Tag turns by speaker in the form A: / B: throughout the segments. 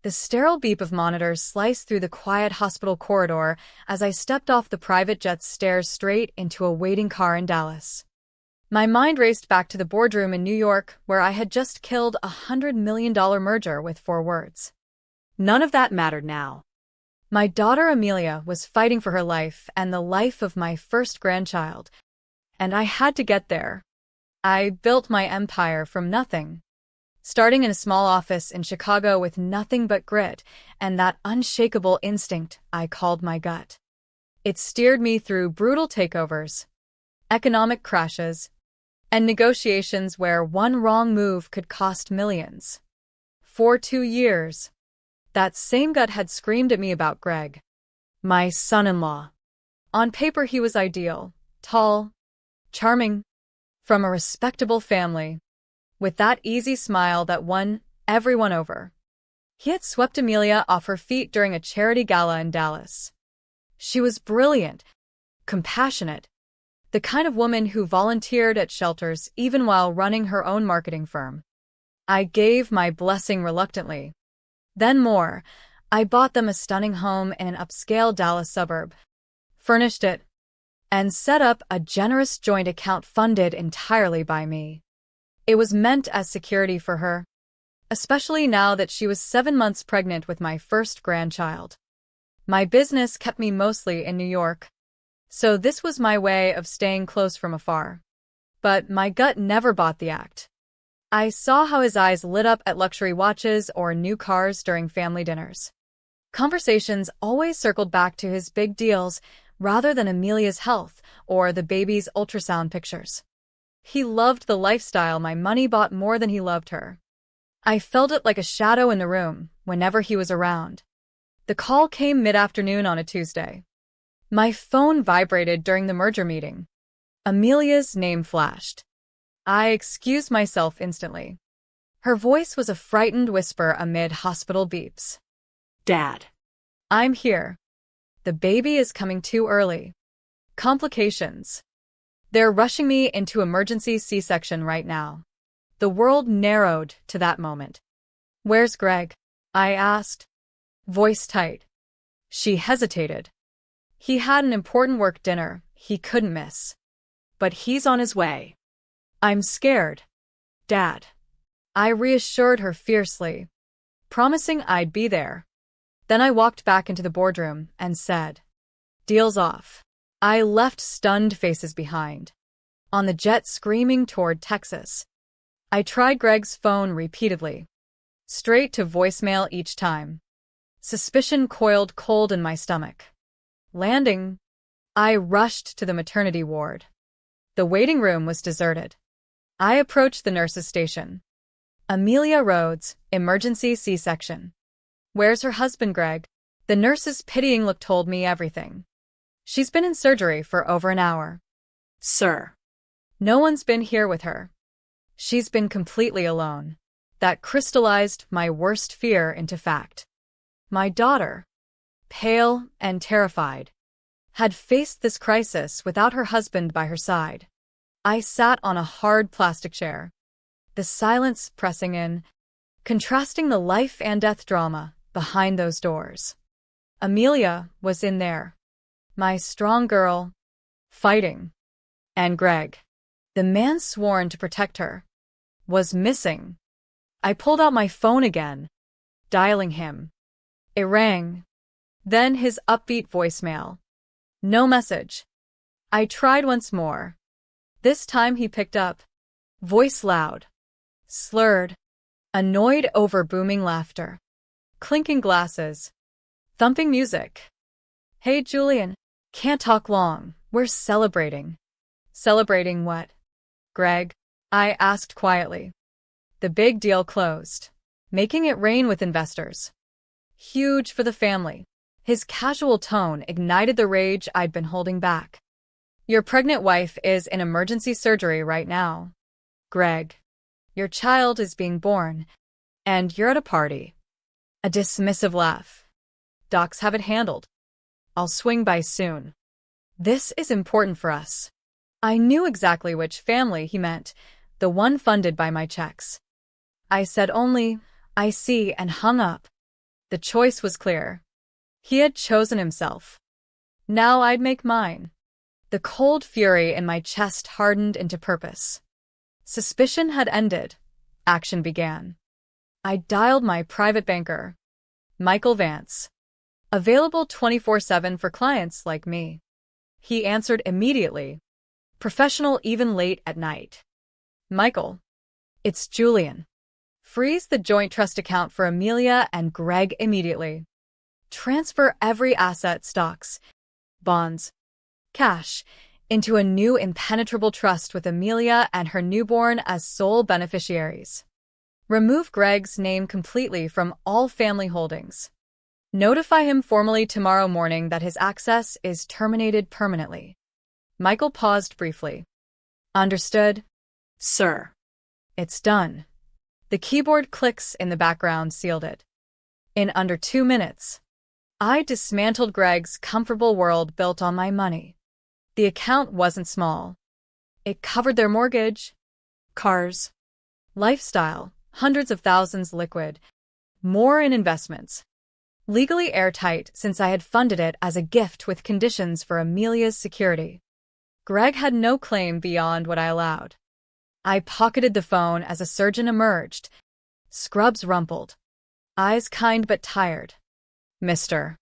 A: The sterile beep of monitors sliced through the quiet hospital corridor as I stepped off the private jet's stairs straight into a waiting car in Dallas. My mind raced back to the boardroom in New York where I had just killed a $100 million merger with 4 words. None of that mattered now. My daughter Amelia was fighting for her life and the life of my first grandchild, and I had to get there. I built my empire from nothing, starting in a small office in Chicago with nothing but grit and that unshakable instinct I called my gut. It steered me through brutal takeovers, economic crashes, and negotiations where one wrong move could cost millions. For 2 years, that same gut had screamed at me about Greg, my son-in-law. On paper he was ideal, tall, charming, from a respectable family, with that easy smile that won everyone over. He had swept Amelia off her feet during a charity gala in Dallas. She was brilliant, compassionate, the kind of woman who volunteered at shelters even while running her own marketing firm. I gave my blessing reluctantly. Then more, I bought them a stunning home in an upscale Dallas suburb, furnished it, and set up a generous joint account funded entirely by me. It was meant as security for her, especially now that she was 7 months pregnant with my first grandchild. My business kept me mostly in New York, so this was my way of staying close from afar. But my gut never bought the act. I saw how his eyes lit up at luxury watches or new cars during family dinners. Conversations always circled back to his big deals rather than Amelia's health or the baby's ultrasound pictures. He loved the lifestyle my money bought more than he loved her. I felt it like a shadow in the room whenever he was around. The call came mid-afternoon on a Tuesday. My phone vibrated during the merger meeting. Amelia's name flashed. I excused myself instantly. Her voice was a frightened whisper amid hospital beeps. "Dad, I'm here. The baby is coming too early. Complications. They're rushing me into emergency C-section right now." The world narrowed to that moment. "Where's Greg?" I asked, voice tight. She hesitated. "He had an important work dinner he couldn't miss. But he's on his way." "I'm scared, Dad." I reassured her fiercely, promising I'd be there. Then I walked back into the boardroom and said, "Deal's off." I left stunned faces behind, on the jet screaming toward Texas. I tried Greg's phone repeatedly, straight to voicemail each time. Suspicion coiled cold in my stomach. Landing, I rushed to the maternity ward. The waiting room was deserted. I approached the nurse's station. "Amelia Rhodes, emergency C-section." "Where's her husband, Greg?" The nurse's pitying look told me everything. "She's been in surgery for over an hour." "Sir." "No one's been here with her. She's been completely alone." That crystallized my worst fear into fact. My daughter, pale and terrified, had faced this crisis without her husband by her side. I sat on a hard plastic chair, the silence pressing in, contrasting the life and death drama behind those doors. Amelia was in there, my strong girl, fighting. And Greg, the man sworn to protect her, was missing. I pulled out my phone again, dialing him. It rang. Then his upbeat voicemail. No message. I tried once more. This time he picked up, voice loud, slurred, annoyed over booming laughter, clinking glasses, thumping music. "Hey, Julian, can't talk long. We're celebrating." "Celebrating what, Greg?" I asked quietly. "The big deal closed, making it rain with investors. Huge for the family." His casual tone ignited the rage I'd been holding back. "Your pregnant wife is in emergency surgery right now, Greg. Your child is being born, and you're at a party." A dismissive laugh. "Docs have it handled. I'll swing by soon." "This is important for us." I knew exactly which family he meant, the one funded by my checks. I said only, "I see," and hung up. The choice was clear. He had chosen himself. Now I'd make mine. The cold fury in my chest hardened into purpose. Suspicion had ended. Action began. I dialed my private banker, Michael Vance, available 24/7 for clients like me. He answered immediately, professional even late at night. Michael, it's Julian. Freeze the joint trust account for Amelia and Greg immediately. Transfer every asset, stocks, bonds, cash, into a new impenetrable trust with Amelia and her newborn as sole beneficiaries. Remove Greg's name completely from all family holdings. Notify him formally tomorrow morning that his access is terminated permanently. Michael paused briefly. Understood, sir. It's done. The keyboard clicks in the background sealed it. In under 2 minutes, I dismantled Greg's comfortable world built on my money. The account wasn't small. It covered their mortgage, cars, lifestyle, hundreds of thousands liquid, more in investments. Legally airtight since I had funded it as a gift with conditions for Amelia's security. Greg had no claim beyond what I allowed. I pocketed the phone as a surgeon emerged. Scrubs rumpled. Eyes kind but tired. Mr.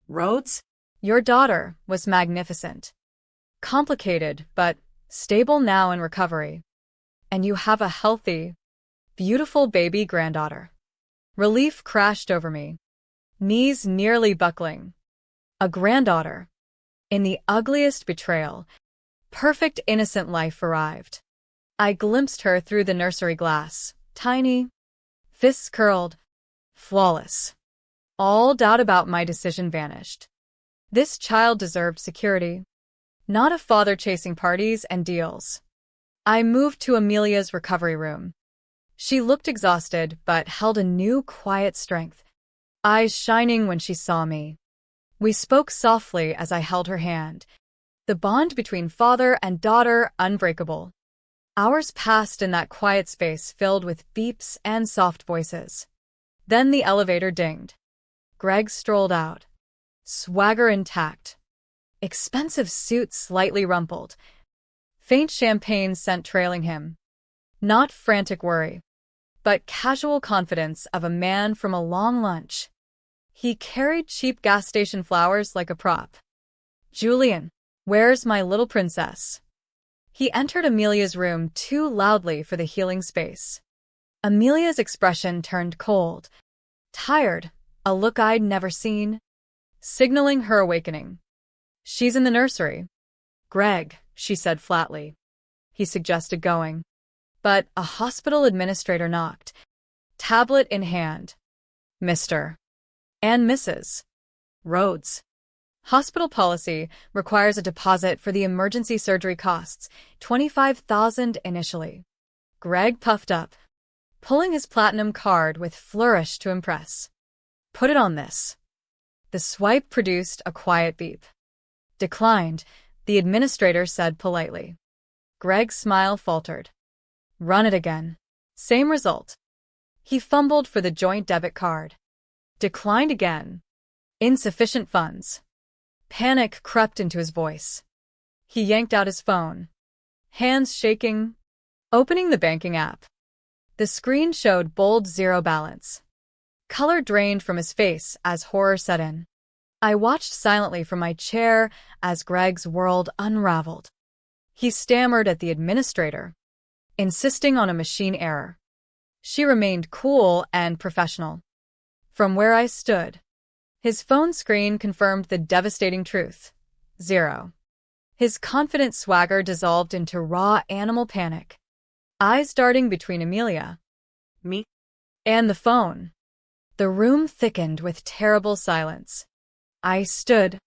A: Rhodes? Your daughter was magnificent. Complicated, but stable now in recovery. And you have a healthy, beautiful baby granddaughter. Relief crashed over me. Knees nearly buckling. A granddaughter. In the ugliest betrayal, perfect innocent life arrived. I glimpsed her through the nursery glass, tiny, fists curled, flawless. All doubt about my decision vanished. This child deserved security, not a father chasing parties and deals. I moved to Amelia's recovery room. She looked exhausted but held a new quiet strength, eyes shining when she saw me. We spoke softly as I held her hand, the bond between father and daughter unbreakable. Hours passed in that quiet space filled with beeps and soft voices. Then the elevator dinged. Greg strolled out, swagger intact. Expensive suit slightly rumpled. Faint champagne scent trailing him. Not frantic worry, but casual confidence of a man from a long lunch. He carried cheap gas station flowers like a prop. Julian, where's my little princess? He entered Amelia's room too loudly for the healing space. Amelia's expression turned cold, tired, a look I'd never seen, signaling her awakening. She's in the nursery. Greg, she said flatly. He suggested going. But a hospital administrator knocked, tablet in hand. Mr. and Mrs. Rhodes. Hospital policy requires a deposit for the emergency surgery costs, $25,000 initially. Greg puffed up, pulling his platinum card with flourish to impress. Put it on this. The swipe produced a quiet beep. Declined, the administrator said politely. Greg's smile faltered. Run it again. Same result. He fumbled for the joint debit card. Declined again. Insufficient funds. Panic crept into his voice. He yanked out his phone, hands shaking, opening the banking app. The screen showed bold zero balance. Color drained from his face as horror set in. I watched silently from my chair as Greg's world unraveled. He stammered at the administrator, insisting on a machine error. She remained cool and professional. From where I stood, his phone screen confirmed the devastating truth. 0. His confident swagger dissolved into raw animal panic. Eyes darting between Amelia, me, and the phone. The room thickened with terrible silence. I stood,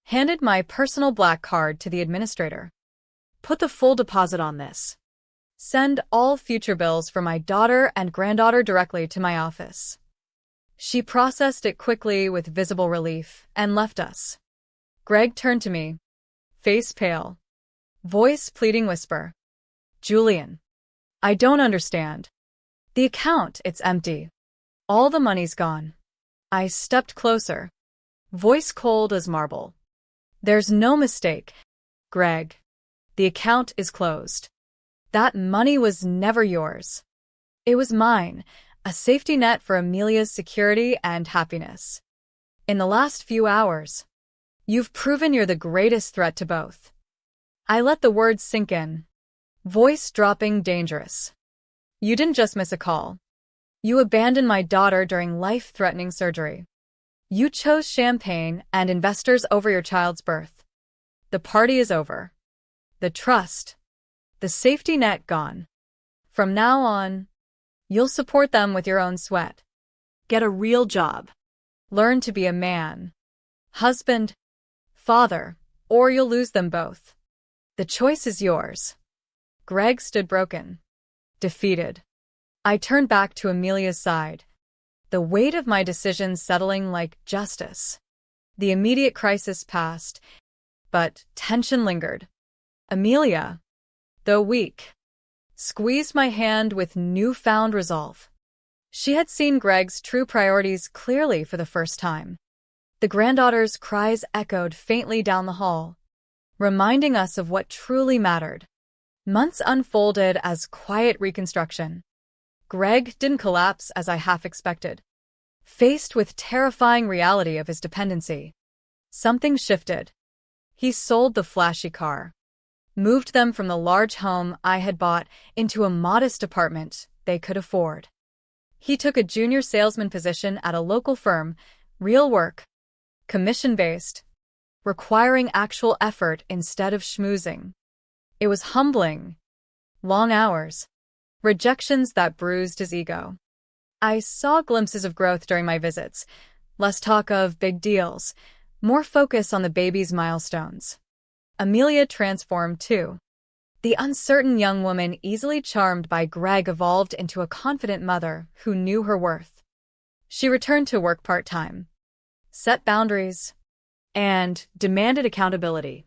A: handed my personal black card to the administrator. Put the full deposit on this. Send all future bills for my daughter and granddaughter directly to my office. She processed it quickly with visible relief and left us. Greg turned to me, face pale, voice pleading whisper. Julian, I don't understand. The account, it's empty. All the money's gone. I stepped closer, voice cold as marble. There's no mistake, Greg. The account is closed. That money was never yours. It was mine, a safety net for Amelia's security and happiness. In the last few hours, you've proven you're the greatest threat to both. I let the words sink in, voice dropping dangerous. You didn't just miss a call. You abandoned my daughter during life-threatening surgery. You chose champagne and investors over your child's birth. The party is over. The trust, the safety net gone. From now on, you'll support them with your own sweat. Get a real job. Learn to be a man, husband, father, or you'll lose them both. The choice is yours. Greg stood broken, defeated. I turned back to Amelia's side, the weight of my decision settling like justice. The immediate crisis passed, but tension lingered. Amelia, though weak, squeezed my hand with newfound resolve. She had seen Greg's true priorities clearly for the first time. The granddaughter's cries echoed faintly down the hall, reminding us of what truly mattered. Months unfolded as quiet reconstruction. Greg didn't collapse as I half expected. Faced with terrifying reality of his dependency, something shifted. He sold the flashy car, moved them from the large home I had bought into a modest apartment they could afford. He took a junior salesman position at a local firm, real work, commission-based, requiring actual effort instead of schmoozing. It was humbling. Long hours, rejections that bruised his ego. I saw glimpses of growth during my visits, less talk of big deals, more focus on the baby's milestones. Amelia transformed too. The uncertain young woman easily charmed by Greg evolved into a confident mother who knew her worth. She returned to work part-time, set boundaries, and demanded accountability.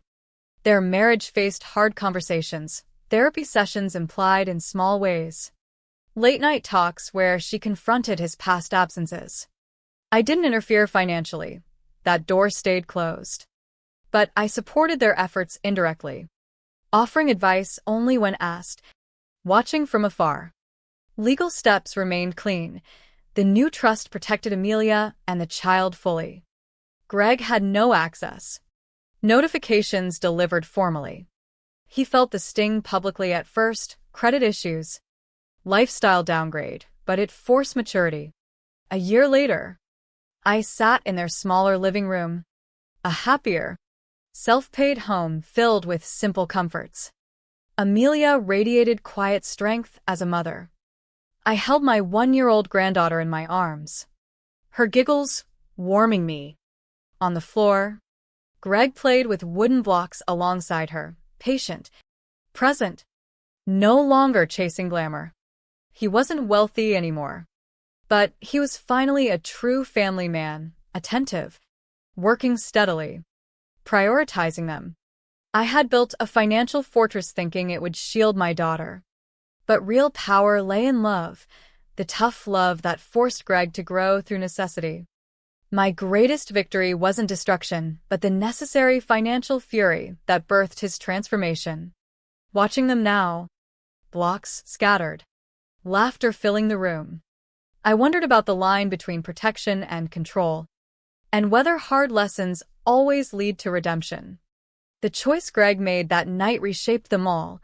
A: Their marriage faced hard conversations, therapy sessions implied in small ways, late-night talks where she confronted his past absences. I didn't interfere financially. That door stayed closed. But I supported their efforts indirectly, offering advice only when asked, watching from afar. Legal steps remained clean. The new trust protected Amelia and the child fully. Greg had no access. Notifications delivered formally. He felt the sting publicly at first, credit issues, lifestyle downgrade, but it forced maturity. A year later, I sat in their smaller living room, a happier, self-paid home filled with simple comforts. Amelia radiated quiet strength as a mother. I held my 1-year-old granddaughter in my arms, her giggles warming me. On the floor, Greg played with wooden blocks alongside her, patient, present, no longer chasing glamour. He wasn't wealthy anymore, but he was finally a true family man, attentive, working steadily, prioritizing them. I had built a financial fortress thinking it would shield my daughter. But real power lay in love, the tough love that forced Greg to grow through necessity. My greatest victory wasn't destruction, but the necessary financial fury that birthed his transformation. Watching them now, blocks scattered, laughter filling the room, I wondered about the line between protection and control, and whether hard lessons always lead to redemption. The choice Greg made that night reshaped them all,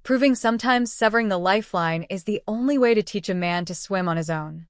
A: proving sometimes severing the lifeline is the only way to teach a man to swim on his own.